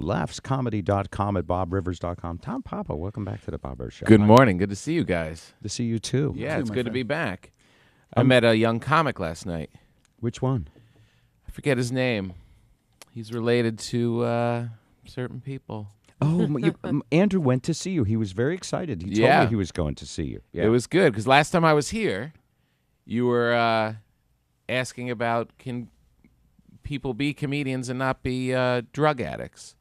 laughscomedy.com at bobrivers.com. Tom Papa, welcome back to the Bob Rivers Show. Good morning. Good to see you guys. To see you too. Yeah, it's good to be back. I met a young comic last night. Which one? I forget his name. He's related to certain people. Oh, Andrew went to see you. He was very excited. He told me he was going to see you. Yeah. It was good because last time I was here, you were asking about can people be comedians and not be drug addicts?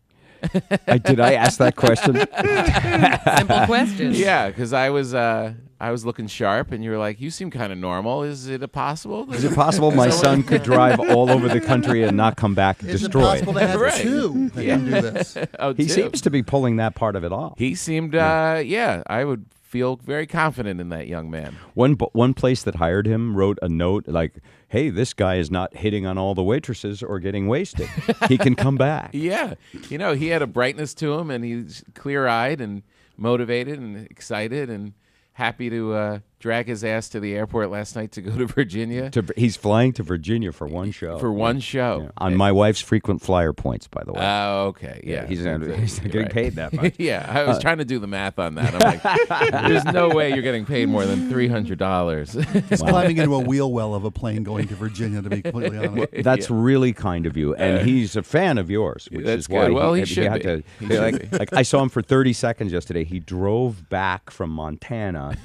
Did I ask that question? Simple question. Yeah, because I was looking sharp, and you were like, "You seem kind of normal. Is it possible? Is it possible my son could drive all over the country and not come back destroyed? Is it possible to have Right. two that can do this? Oh, He two. seems to be pulling that part of it off. He seemed, I would feel very confident in that young man. One place that hired him wrote a note like, "Hey, this guy is not hitting on all the waitresses or getting wasted. He can come back." Yeah, he had a brightness to him, and he's clear-eyed and motivated and excited and happy to drag his ass to the airport last night to go to Virginia. He's flying to Virginia for one show. For one show. Yeah. On my wife's frequent flyer points, by the way. Oh, okay. Yeah. He's not getting Right. paid that much. Yeah, I was trying to do the math on that. I'm like, there's no way you're getting paid more than $300. He's climbing into a wheel well of a plane going to Virginia, to be completely honest. That's really kind of you, and he's a fan of yours, which That's is why good. Well, he had should to. be. He should be. Like I saw him for 30 seconds yesterday. He drove back from Montana,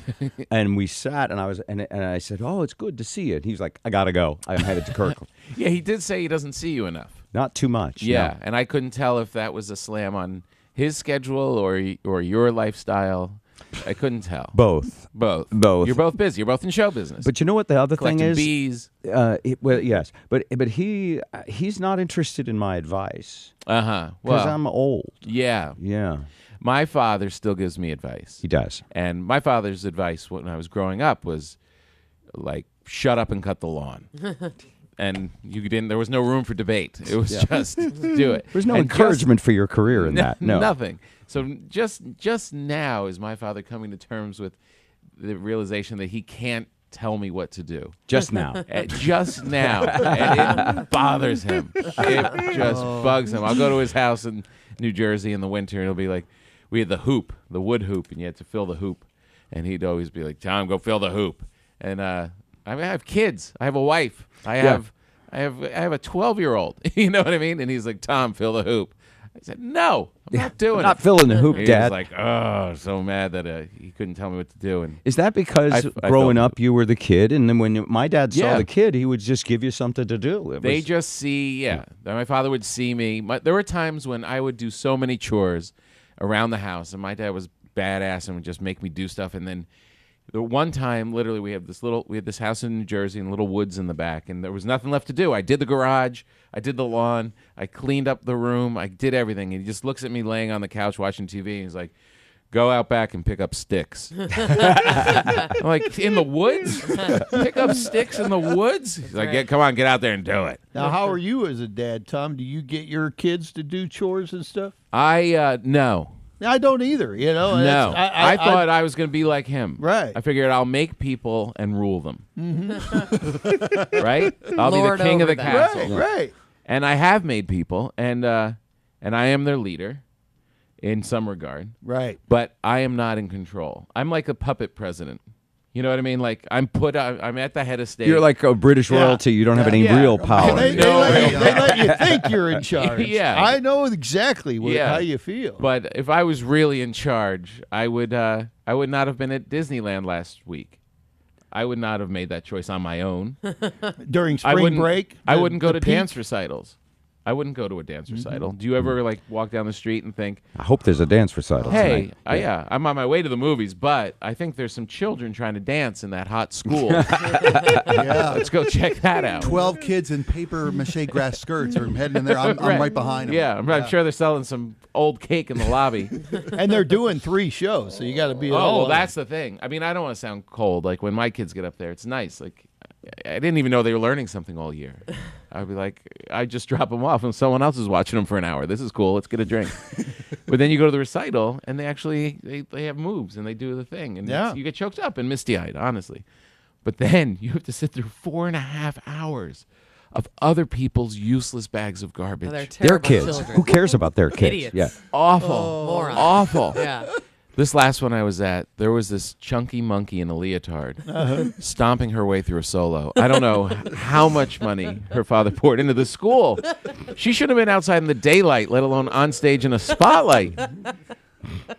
and we sat, and I said, "Oh, it's good to see you." And he's like, "I gotta go. I'm headed to Kirkland." Yeah, he did say he doesn't see you enough. Not too much. Yeah, no. and I couldn't tell if that was a slam on his schedule or your lifestyle. I couldn't tell. Both. Both. Both. You're both busy. You're both in show business. But you know what the other thing collecting is? bees. Well, yes, but he's not interested in my advice Well, because I'm old. yeah. Yeah, My father still gives me advice. he does. And my father's advice when I was growing up was like, shut up and cut the lawn. And there was no room for debate. It was just do it. There's no And just- encouragement for your career in that. No. Nothing. So just now is my father coming to terms with the realization that he can't tell me what to do. Just now. Just now. And it bothers him. It just bugs him. I'll go to his house in New Jersey in the winter, and it'll be like, we had the wood hoop, and you had to fill the hoop. And he'd always be like, "Tom, go fill the hoop." And I have kids. I have a wife. I have a 12-year-old. You know what I mean? And he's like, "Tom, fill the hoop." I said, "No, I'm not doing Not it." filling the hoop, He Dad. was like, "Oh, so mad that he couldn't tell me what to do." And Is that because I growing felt- up you were the kid, and then when my dad saw Yeah. the kid, he would just give you something to do? they just see, My father would see me. There were times when I would do so many chores around the house, and my dad was badass and would just make me do stuff. And then the one time, literally, we had this house in New Jersey and little woods in the back, and there was nothing left to do. I did the garage, I did the lawn, I cleaned up the room, I did everything. And he just looks at me laying on the couch watching TV, and he's like, "Go out back and pick up sticks." I'm like, "In the woods? Pick up sticks in the woods?" He's like, "Yeah, come on, get out there and do it." Now, how are you as a dad, Tom? Do you get your kids to do chores and stuff? No. I don't either. No. That's- I thought I was going to be like him. Right. I figured I'll make people and rule them. Right? I'll Lord be the king of over the that. castle. right. And I have made people, and I am their leader in some regard. Right. But I am not in control. I'm like a puppet president. You know what I mean? Like I'm at the head of state. You're like a British royalty. You don't have any Yeah. real power. They, No, let no. they let you think you're in charge. Yeah. I know exactly Yeah. how you feel. But if I was really in charge, I would not have been at Disneyland last week. I would not have made that choice on my own. During I spring wouldn't, break, I wouldn't go the to peak- dance recitals. I wouldn't go to a dance recital. Do you ever like walk down the street and think, I hope there's a dance recital "Hey, tonight. I'm on my way to the movies, but I think there's some children trying to dance in that hot school. Yeah. Let's go check that out." 12 kids in paper mache grass skirts are heading in there. I'm right behind them. Yeah, I'm sure they're selling some old cake in the lobby. and they're doing 3 shows, so you got to be. at all Oh, well, of them. that's the thing. I mean, I don't want to sound cold. Like when my kids get up there, it's nice. Like I didn't even know they were learning something all year. I'd be like, I just drop them off, and someone else is watching them for an hour. This is cool. Let's get a drink. But then you go to the recital, and they have moves, and they do the thing, and Yeah. you get choked up and misty-eyed, honestly. But then you have to sit through 4.5 hours of other people's useless bags of garbage. Oh, they're Their terrible kids. children. Who cares about their kids? Idiots. Yeah. Awful. Morons. Awful. Yeah. This last one I was at, there was this chunky monkey in a leotard stomping her way through a solo. I don't know how much money her father poured into the school. She should have been outside in the daylight, let alone on stage in a spotlight.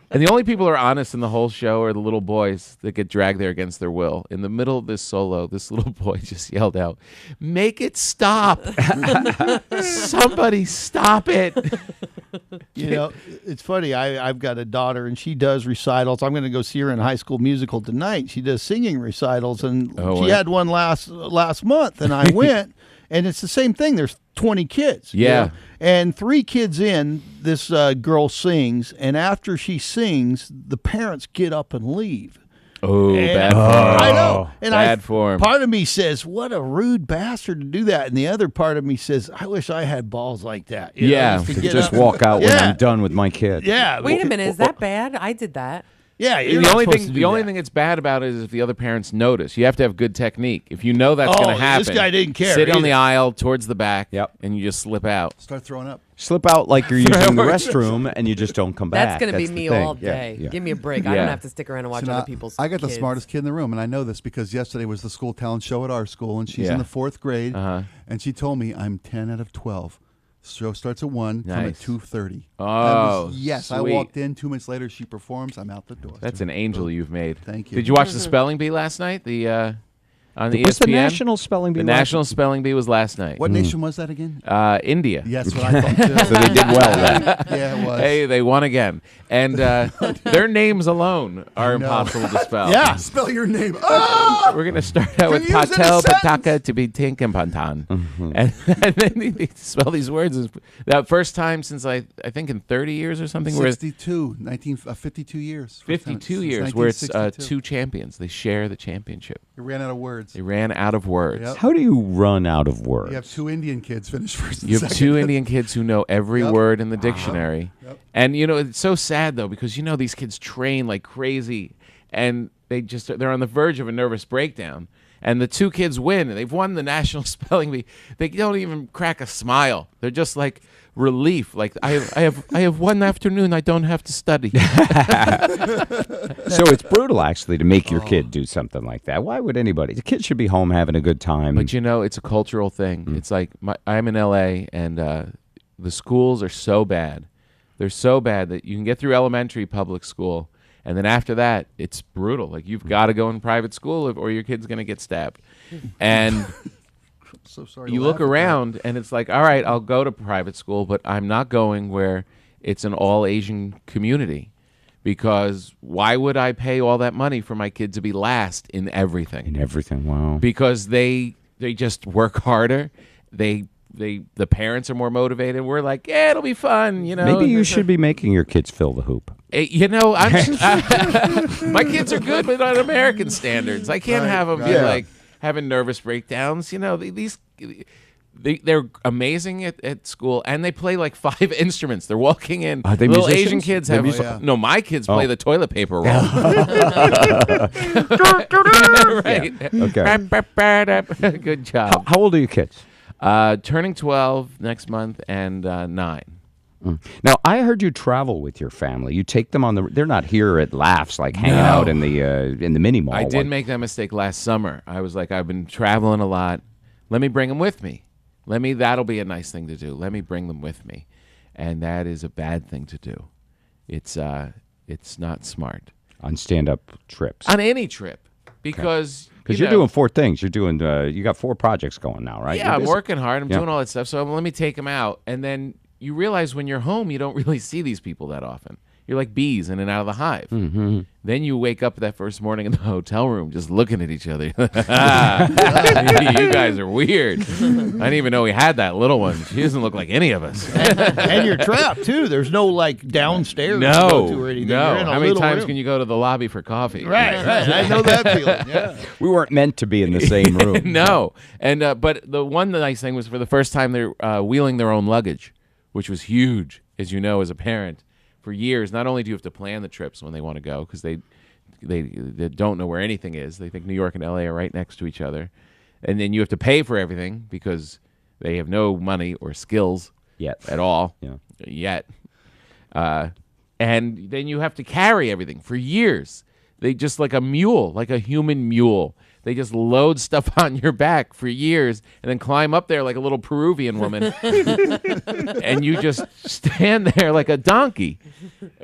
And the only people who are honest in the whole show are the little boys that get dragged there against their will. In the middle of this solo, this little boy just yelled out, "Make it stop! Somebody stop it!" You know, it's funny. I've got a daughter, and she does recitals. I'm going to go see her in High School Musical tonight. She does singing recitals, and Oh, she yeah. had one last month, and I went, and it's the same thing. There's 20 kids. you Yeah. know? And 3 kids in, this girl sings, and after she sings, the parents get up and leave. Oh, And bad form. I know. And Bad form. Part of me says, "What a rude bastard to do that," and the other part of me says, "I wish I had balls like that." you know, Yeah. to To get just up- walk out when Yeah. I'm done with my kid. Yeah. Wait a minute, is that bad? I did that. Yeah. You're The not only supposed thing, to the do only that. thing that's bad about it is if the other parents notice. You have to have good technique. If you know that's going Oh, to happen, this guy didn't care Sit on either. the aisle towards the back, Yep. and you just slip out. Start throwing up. Slip out like you're using the restroom and you just don't come back. That's going to be the me thing. all Yeah, day. yeah. Give me a break. I Yeah. don't have to stick around and watch So now, other people's I got the kids. smartest kid in the room, and I know this because yesterday was the school talent show at our school, and she's Yeah. in the 4th grade, Uh-huh. and she told me I'm 10 out of 12. Show starts at 1, come at Nice. 2:30. Oh, yes. I sweet. walked in. 2 minutes later, she performs. I'm out the door. That's an angel you've made. Thank you. Did you watch the spelling bee last night? On the What's the ESPN? national spelling bee? The last- national spelling bee was last night. What nation was that again? India. Yes, what I thought too. So they did well then. Yeah, it was. Hey, they won again, and their names alone are I know. impossible to spell. Yeah. Spell your name. Oh! We're gonna start out with you use it in a Patel sentence? Pataka to be Tinkampantan, and then they spell these words. That first time since I think in 30 years or something, where 52, 52 years. First time 52 since years, where it's 1962. 2 champions. They share the championship. It ran out of words. They ran out of words. Yep. How do you run out of words? You have 2 Indian kids finish first. And You have second. 2 Indian kids who know every Yep. word in the dictionary. Yep. And you know, it's so sad though, because you know these kids train like crazy and they're on the verge of a nervous breakdown. And the 2 kids win, and they've won the national spelling bee. They don't even crack a smile. They're just like relief. Like I have 1 afternoon I don't have to study. So it's brutal, actually, to make your kid do something like that. Why would anybody? The kid should be home having a good time. But you know, it's a cultural thing. It's like I'm in LA, and the schools are so bad. They're so bad that you can get through elementary public school, and then after that, it's brutal. Like you've got to go in private school, or your kid's going to get stabbed. And So sorry. to you laugh look at that. around, and it's like, all right, I'll go to private school, but I'm not going where it's an all Asian community. Because why would I pay all that money for my kid to be last in everything? and everything, wow. Because they just work harder. The parents are more motivated. We're like, yeah, it'll be fun, you know. Maybe you should be making your kids fill the hoop. You know, my kids are good, but on American standards. I can't Right, have them be right. like having nervous breakdowns. You know, they're amazing at school, and they play like 5 instruments. They're walking in. Are they little musicians? Asian kids They're have. musicians? No, my kids play Oh. the toilet paper roll. Right. Okay. Good job. How old are your kids? Turning 12 next month and 9. Now, I heard you travel with your family. You take them on the. They're not here at Laughs, like hanging out in the mini mall. I did make that mistake last summer. I was like, I've been traveling a lot. Let me bring them with me. That'll be a nice thing to do. Let me bring them with me. And that is a bad thing to do. It's not smart. on stand-up trips. On any trip. Because Because you're doing 4 things. You're doing. You got 4 projects going now, right? Yeah, You're I'm busy. working hard. I'm Yeah. doing all that stuff. So let me take them out. And then you realize when you're home, you don't really see these people that often. You're like bees in and out of the hive. Mm-hmm. Then you wake up that first morning in the hotel room just looking at each other. You guys are weird. I didn't even know we had that little one. She doesn't look like any of us. And you're trapped too. There's no like downstairs to go to or anything. no. You're in a How many little times room. can you go to the lobby for coffee? Right. I know that feeling. Yeah. We weren't meant to be in the same room. No. And but the one nice thing was for the first time they're wheeling their own luggage, which was huge, as you know, as a parent. For years, not only do you have to plan the trips when they want to go, because they don't know where anything is. They think New York and LA are right next to each other. And then you have to pay for everything because They have no money or skills Yet. at all. Yeah. Yet. And then you have to carry everything for years. They just like a mule, like a human mule. They just load stuff on your back for years and then climb up there like a little Peruvian woman. And you just stand there like a donkey.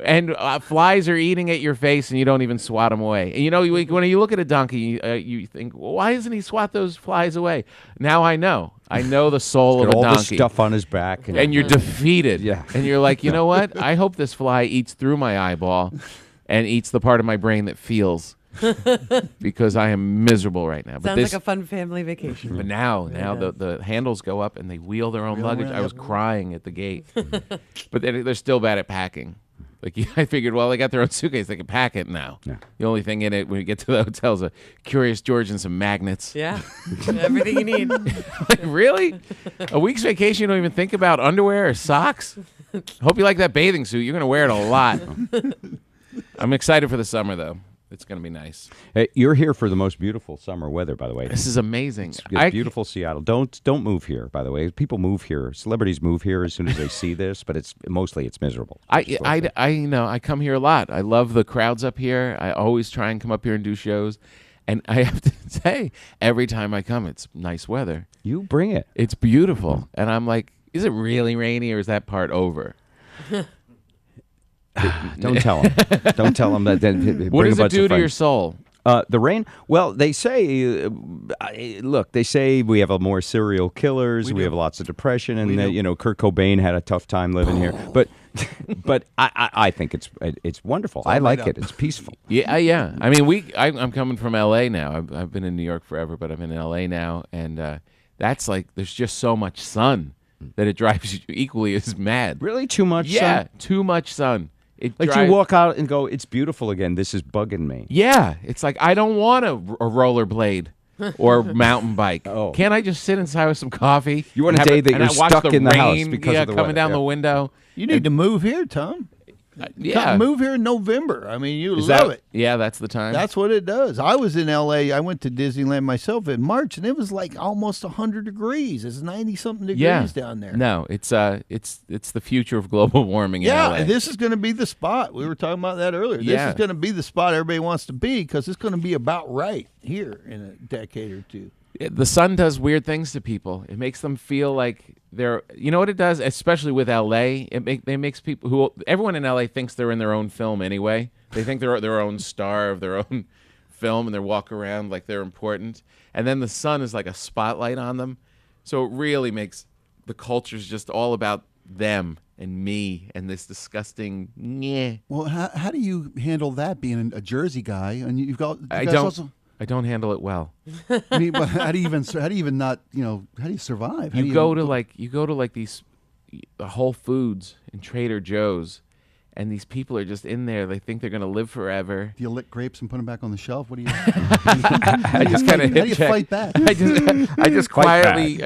And flies are eating at your face and you don't even swat them away. And you know, when you look at a donkey, you think, well, why doesn't he swat those flies away? Now I know. I know the soul of a all donkey. the stuff on his back. And you're defeated. Yeah. And you're like, you know what? I hope this fly eats through my eyeball and eats the part of my brain that feels. Because I am miserable right now. But Sounds like a fun family vacation. But now the handles go up and they wheel their own luggage. I was crying at the gate. But they're still bad at packing. Like I figured, well, they got their own suitcase. They can pack it now. Yeah. The only thing in it when you get to the hotel is a Curious George and some magnets. Yeah. Everything you need. Like, really? A week's vacation, you don't even think about underwear or socks? Hope you like that bathing suit. You're going to wear it a lot. I'm excited for the summer, though. It's going to be nice. Hey, you're here for the most beautiful summer weather, by the way. This is amazing. It's beautiful Seattle. Don't move here, by the way. People move here. Celebrities move here as soon as they see this, but it's miserable. I know. I come here a lot. I love the crowds up here. I always try and come up here and do shows. And I have to say, every time I come, it's nice weather. You bring it. It's beautiful. And I'm like, is it really rainy or is that part over? Don't tell them. Don't tell them that. What does it do to your soul? The rain. Well, they say, look, they say we have more serial killers. We have lots of depression, and Kurt Cobain had a tough time living here. But I think it's wonderful. I like it. It's peaceful. Yeah. I mean, I'm coming from L.A. now. I've been in New York forever, but I'm in L.A. now, and that's like there's just so much sun that it drives you equally as mad. Really, too much. Yeah, sun? Too much sun. You walk out and go, it's beautiful again. This is bugging me. Yeah, it's like I don't want a rollerblade or mountain bike. Oh. Can't I just sit inside with some coffee? You want a day that you're stuck in the house because of the coming weather. down the window. You need to move here, Tom. Yeah, Move here in November. I mean, you love it. Yeah, that's the time. That's what it does. I was in L.A. I went to Disneyland myself in March, and it was like almost 100 degrees. It's 90-something degrees down there. No, it's the future of global warming in LA. And this is going to be the spot. We were talking about that earlier. This is going to be the spot everybody wants to be because it's going to be about right here in a decade or two. The sun does weird things to people. It makes them feel like they're, you know what it does, especially with LA. It makes people everyone in LA thinks they're in their own film anyway. They think they're their own star of their own film, and they walk around like they're important. And then the sun is like a spotlight on them, so it really makes the culture's just all about them and me and this disgusting. Nyeh. Well, how do you handle that being a Jersey guy? And you've got I don't handle it well. I mean, how do you even not, how do you survive? You go to these Whole Foods and Trader Joe's, and these people are just in there. They think they're going to live forever. Do you lick grapes and put them back on the shelf? What do you? I just kind of how do you fight back? I just quietly.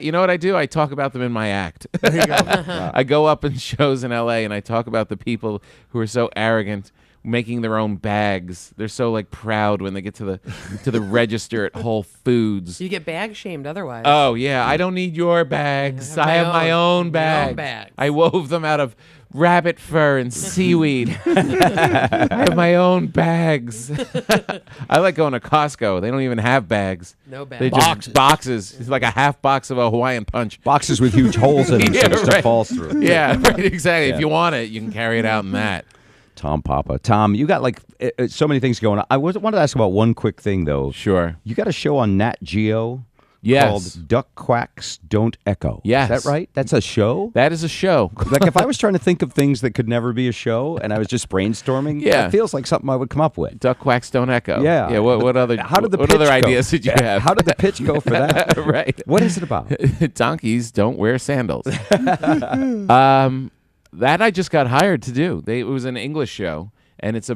You know what I do? I talk about them in my act. There you go. I go up in shows in L.A. and I talk about the people who are so arrogant, making their own bags. They're so like proud when they get to the register at Whole Foods. You get bag shamed otherwise. Oh yeah, I don't need your bags. I have my own bags. I wove them out of rabbit fur and seaweed. I have my own bags. I like going to Costco. They don't even have bags. No bags. They just boxes. It's like a half box of a Hawaiian Punch. Boxes with huge holes in them so the stuff falls through. Yeah, right, exactly. If you want it, you can carry it out in that. Tom Papa. Tom, you got like so many things going on. I wanted to ask about one quick thing, though. Sure. You got a show on Nat Geo called Duck Quacks Don't Echo. Yes. Is that right? That's a show? That is a show. Like if I was trying to think of things that could never be a show and I was just brainstorming, it feels like something I would come up with. Duck Quacks Don't Echo. Yeah. Yeah. What other ideas did you have? How did the pitch go for that? Right. What is it about? Donkeys don't wear sandals. That I just got hired to do. It was an English show, and it's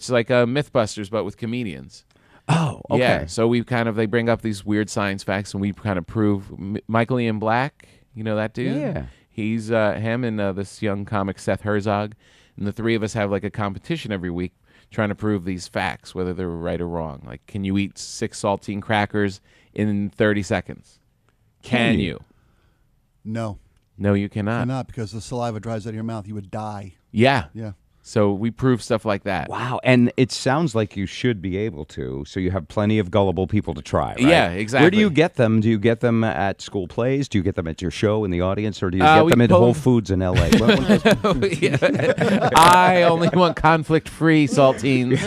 like a MythBusters but with comedians. Oh, okay. Yeah, so they bring up these weird science facts, and we kind of prove. Michael Ian Black, you know that dude? Yeah. He's him and this young comic Seth Herzog, and the three of us have like a competition every week trying to prove these facts, whether they're right or wrong. Like, can you eat 6 saltine crackers in 30 seconds? Can you? No, No, you cannot. not because the saliva dries out of your mouth. You would die. Yeah. Yeah. So we prove stuff like that. Wow, and it sounds like you should be able to. So you have plenty of gullible people to try, right? Yeah, exactly. Where do you get them? Do you get them at school plays? Do you get them at your show in the audience, or do you get we them at pull Whole them- Foods in L.A.? Yeah. I only want conflict-free saltines.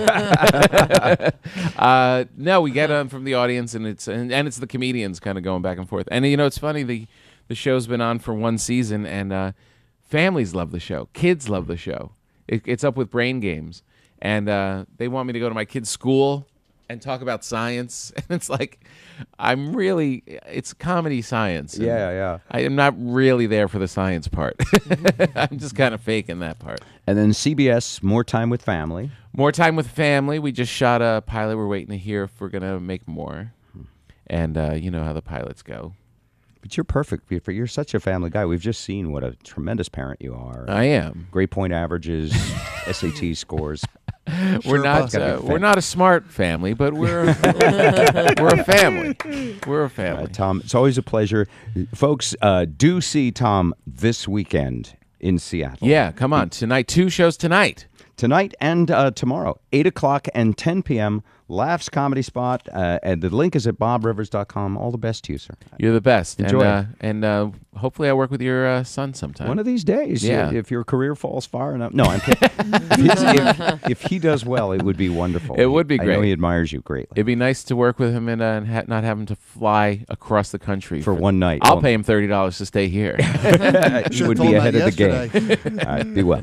No, we get them from the audience, and it's the comedians kind of going back and forth. And it's funny, the show's been on for one season, and families love the show, kids love the show. It's up with Brain Games, and they want me to go to my kid's school and talk about science. And it's like, it's comedy science. and Yeah. I am not really there for the science part. I'm just kind of faking that part. And then CBS, More Time with Family. More Time with Family. We just shot a pilot. We're waiting to hear if we're going to make more. And you know how the pilots go. But you're perfect. You're such a family guy. We've just seen what a tremendous parent you are. I am. Great point averages, SAT scores. We're not a smart family, but we're a family. We're a family. Tom, it's always a pleasure. Folks, do see Tom this weekend in Seattle. Yeah, come on. Tonight, 2 shows tonight. Tonight and tomorrow, 8 o'clock and 10 p.m., Laughs Comedy Spot. And the link is at bobrivers.com. All the best to you, sir. You're the best. Enjoy. And hopefully I work with your son sometime. One of these days, Yeah. if your career falls far enough. No, I'm kidding. if he does well, it would be wonderful. It would be I great. know he admires you greatly. It'd be nice to work with him and not have him to fly across the country For one night. I'll pay him $30 to stay here. He would told be him ahead that of the game. yesterday. All right, be well.